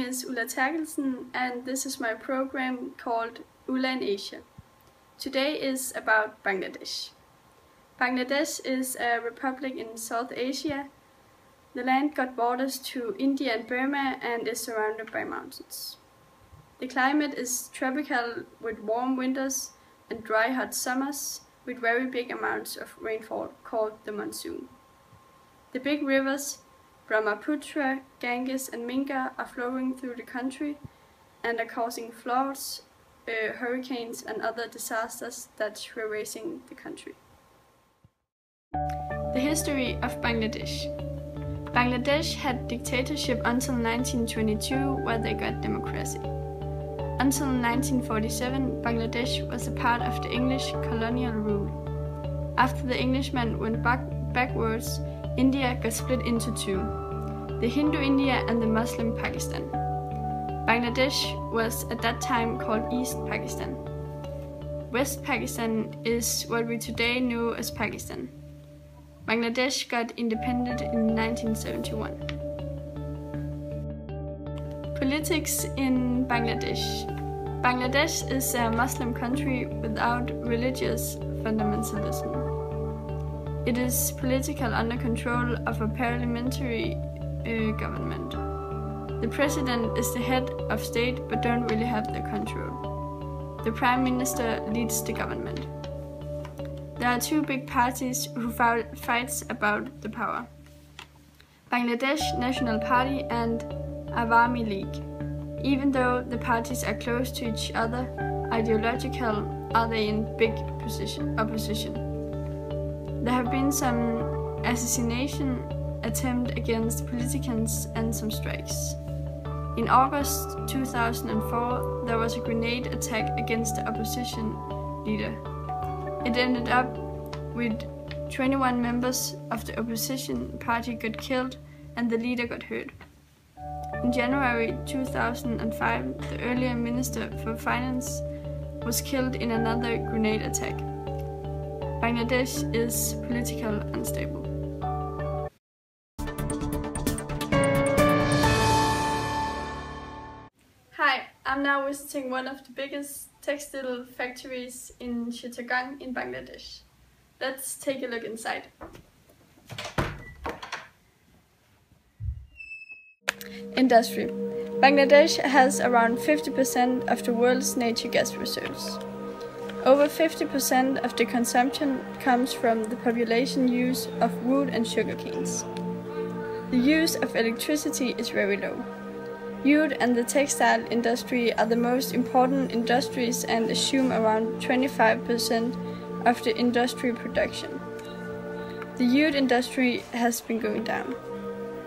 is Ulla Terkelsen and this is my program called Ulla in Asia. Today is about Bangladesh. Bangladesh is a republic in South Asia. The land got borders to India and Burma and is surrounded by mountains. The climate is tropical with warm winters and dry hot summers with very big amounts of rainfall called the monsoon. The big rivers Brahmaputra, Ganges and Minga are flowing through the country and are causing floods, hurricanes and other disasters that terrorize the country. The history of Bangladesh. Bangladesh had dictatorship until 1922 where they got democracy. Until 1947, Bangladesh was a part of the English colonial rule. After the Englishmen went backwards, India got split into two, the Hindu India and the Muslim Pakistan. Bangladesh was at that time called East Pakistan. West Pakistan is what we today know as Pakistan. Bangladesh got independent in 1971. Politics in Bangladesh. Bangladesh is a Muslim country without religious fundamentalism. It is political under control of a parliamentary government. The president is the head of state but don't really have the control. The prime minister leads the government. There are two big parties who fights about the power. Bangladesh National Party and Awami League. Even though the parties are close to each other, ideological are they in big opposition. There have been some assassination attempt against politicians and some strikes. In August 2004, there was a grenade attack against the opposition leader. It ended up with 21 members of the opposition party got killed and the leader got hurt. In January 2005, the earlier Minister for Finance was killed in another grenade attack. Bangladesh is politically unstable. Hi, I'm now visiting one of the biggest textile factories in Chittagong in Bangladesh. Let's take a look inside. Industry. Bangladesh has around 50% of the world's natural gas reserves. Over 50% of the consumption comes from the population use of wood and sugar canes. The use of electricity is very low. Wood and the textile industry are the most important industries and assume around 25% of the industry production. The wood industry has been going down.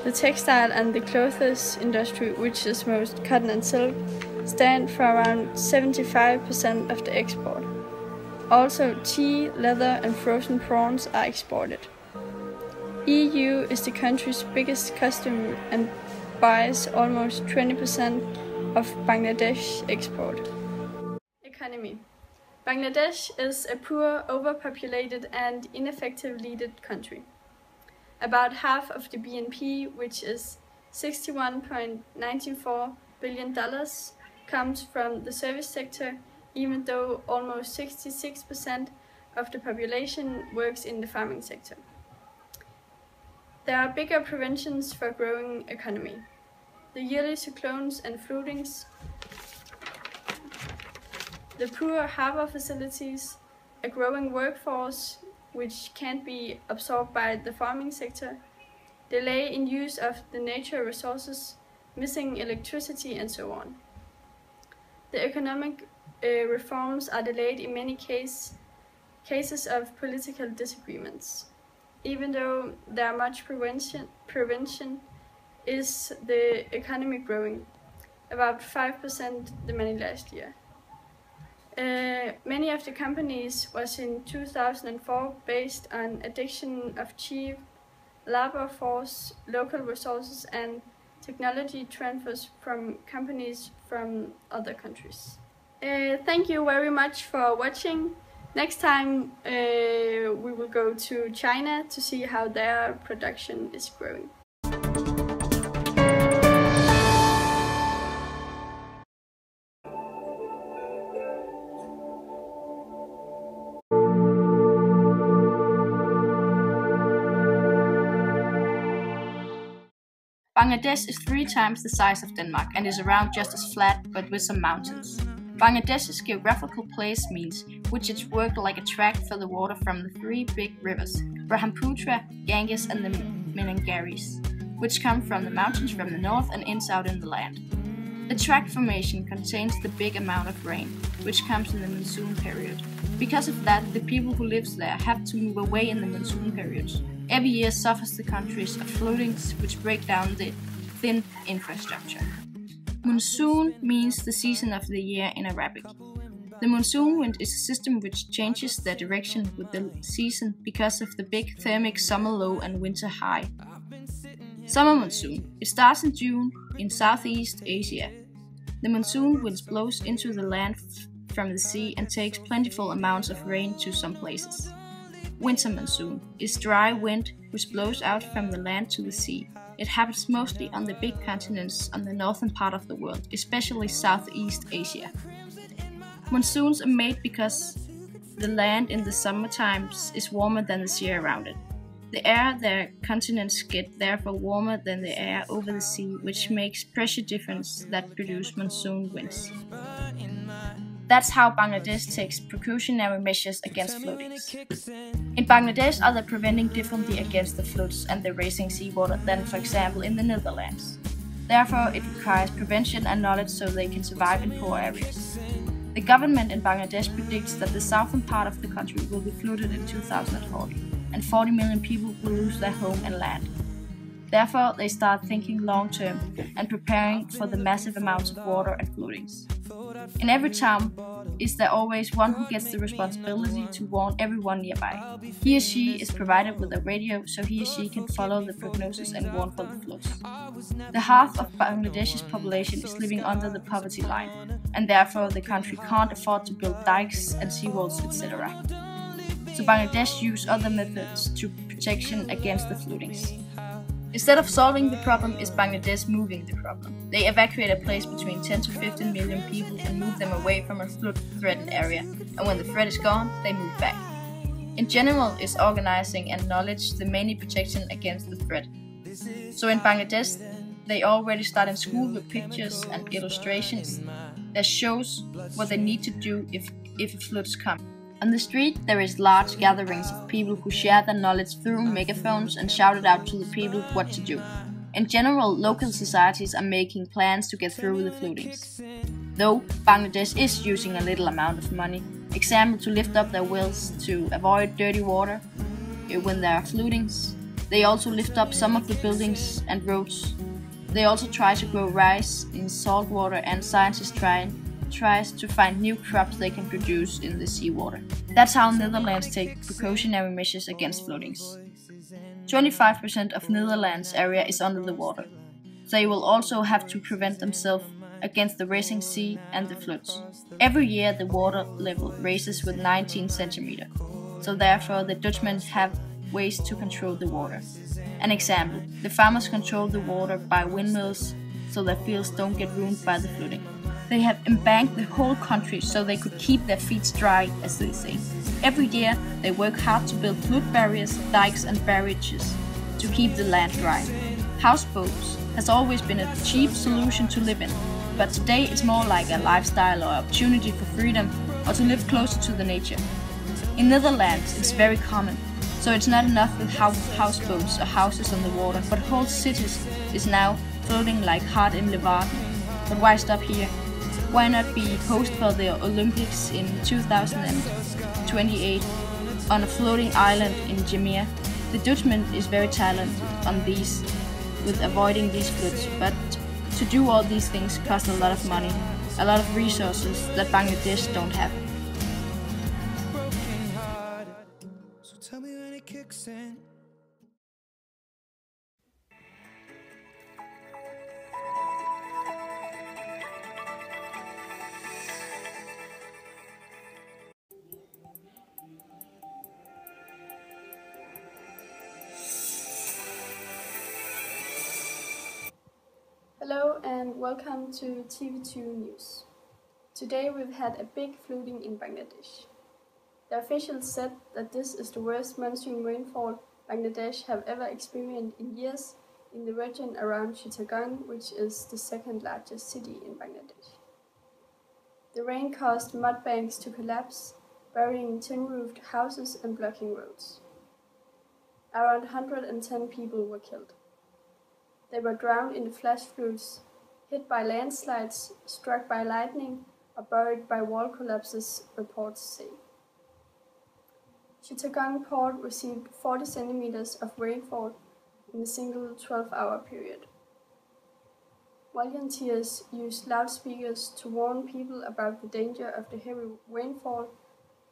The textile and the clothes industry, which is most cotton and silk, stand for around 75% of the export. Also, tea, leather and frozen prawns are exported. EU is the country's biggest customer and buys almost 20% of Bangladesh's export. Economy. Bangladesh is a poor, overpopulated and ineffectively led country. About half of the BNP, which is $61.94 billion, comes from the service sector, even though almost 66% of the population works in the farming sector. There are bigger preventions for growing economy. The yearly cyclones and floodings, the poor harbor facilities, a growing workforce which can't be absorbed by the farming sector, delay in use of the natural resources, missing electricity and so on. The economic reforms are delayed in many cases of political disagreements. Even though there are much prevention is the economy growing, about 5% the money last year. Many of the companies was in 2004 based on addition of cheap labor force, local resources and technology transfers from companies from other countries. Thank you very much for watching. Next time we will go to China to see how their production is growing. Bangladesh is 3 times the size of Denmark and is around just as flat but with some mountains. Bangladesh's geographical place means which it's worked like a track for the water from the 3 big rivers, Brahmaputra, Ganges and the Menangaris, which come from the mountains from the north and ends out in the land. The tract formation contains the big amount of rain, which comes in the monsoon period. Because of that, the people who live there have to move away in the monsoon periods. Every year suffers the countries of floodings which break down the thin infrastructure. Monsoon means the season of the year in Arabic. The monsoon wind is a system which changes their direction with the season because of the big thermic summer low and winter high. Summer monsoon. It starts in June in Southeast Asia. The monsoon winds blows into the land from the sea and takes plentiful amounts of rain to some places. Winter monsoon is dry wind which blows out from the land to the sea. It happens mostly on the big continents on the northern part of the world, especially Southeast Asia. Monsoons are made because the land in the summer times is warmer than the sea around it. The air their continents get therefore warmer than the air over the sea, which makes pressure difference that produce monsoon winds. That's how Bangladesh takes precautionary measures against floodings. In Bangladesh, others preventing differently against the floods and the rising seawater than, for example, in the Netherlands. Therefore, it requires prevention and knowledge so they can survive in poor areas. The government in Bangladesh predicts that the southern part of the country will be flooded in 2040, and 40 million people will lose their home and land. Therefore, they start thinking long-term and preparing for the massive amounts of water and floodings. In every town is there always one who gets the responsibility to warn everyone nearby. He or she is provided with a radio so he or she can follow the prognosis and warn for the floods. The half of Bangladesh's population is living under the poverty line, and therefore the country can't afford to build dikes and seawalls, etc. So Bangladesh use other methods to protection against the floodings. Instead of solving the problem, is Bangladesh moving the problem. They evacuate a place between 10 to 15 million people and move them away from a flood-threatened area, and when the threat is gone, they move back. In general, is organizing and knowledge the main protection against the threat. So in Bangladesh, they already start in school with pictures and illustrations that shows what they need to do if floods come. On the street, there is large gatherings of people who share their knowledge through megaphones and shout it out to the people what to do. In general, local societies are making plans to get through the floodings. Though Bangladesh is using a little amount of money, example to lift up their wells to avoid dirty water when there are floodings. They also lift up some of the buildings and roads. They also try to grow rice in salt water, and scientists tries to find new crops they can produce in the seawater. That's how Netherlands take precautionary measures against floodings. 25% of Netherlands area is under the water. They will also have to prevent themselves against the rising sea and the floods. Every year the water level raises with 19 centimeters, so therefore the Dutchmen have ways to control the water. An example, the farmers control the water by windmills so their fields don't get ruined by the flooding. They have embanked the whole country so they could keep their feet dry, as they say. Every year, they work hard to build flood barriers, dikes and barrages to keep the land dry. Houseboats has always been a cheap solution to live in, but today it's more like a lifestyle or opportunity for freedom or to live closer to the nature. In Netherlands, it's very common, so it's not enough with houseboats or houses on the water, but whole cities is now floating like hot in Leeuwarden. But why stop here? Why not be host for the Olympics in 2028 on a floating island in Jamaica? The Dutchman is very talented on these, with avoiding these floods, but to do all these things cost a lot of money, a lot of resources that Bangladesh don't have. Hello and welcome to TV2 News. Today we've had a big flooding in Bangladesh. The officials said that this is the worst monsoon rainfall Bangladesh have ever experienced in years, in the region around Chittagong, which is the second largest city in Bangladesh. The rain caused mud banks to collapse, burying tin-roofed houses and blocking roads. Around 110 people were killed. They were drowned in the flash floods, hit by landslides, struck by lightning, or buried by wall collapses, reports say. Chittagong port received 40 centimeters of rainfall in a single 12-hour period. Volunteers used loudspeakers to warn people about the danger of the heavy rainfall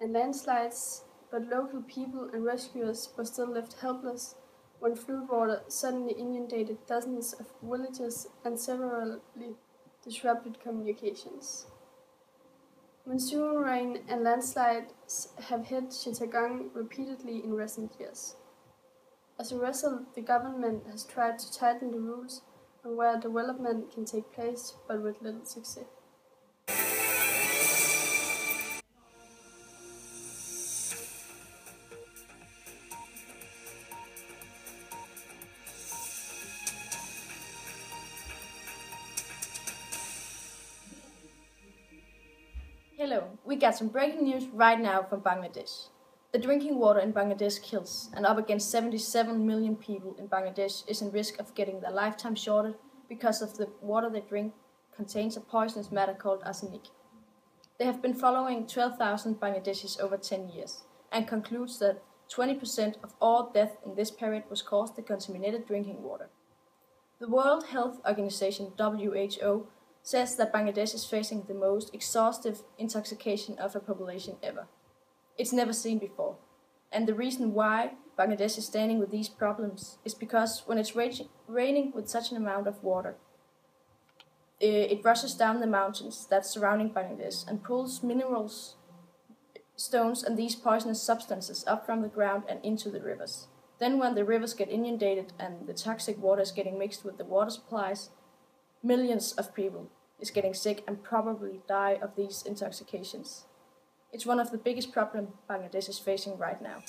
and landslides, but local people and rescuers were still left helpless when floodwater suddenly inundated dozens of villages and severely disrupted communications. Monsoon rain and landslides have hit Chittagong repeatedly in recent years. As a result, the government has tried to tighten the rules on where development can take place, but with little success. Hello, we got some breaking news right now from Bangladesh. The drinking water in Bangladesh kills, and up against 77 million people in Bangladesh is in risk of getting their lifetime shorted because of the water they drink contains a poisonous matter called arsenic. They have been following 12,000 Bangladeshis over 10 years and concludes that 20% of all death in this period was caused by contaminated drinking water. The World Health Organization (WHO) says that Bangladesh is facing the most exhaustive intoxication of a population ever. It's never seen before, and the reason why Bangladesh is standing with these problems is because when it's raining with such an amount of water, it rushes down the mountains that's surrounding Bangladesh and pulls minerals, stones and these poisonous substances up from the ground and into the rivers. Then when the rivers get inundated and the toxic water is getting mixed with the water supplies, millions of people is getting sick and probably die of these intoxications. It's one of the biggest problems Bangladesh is facing right now.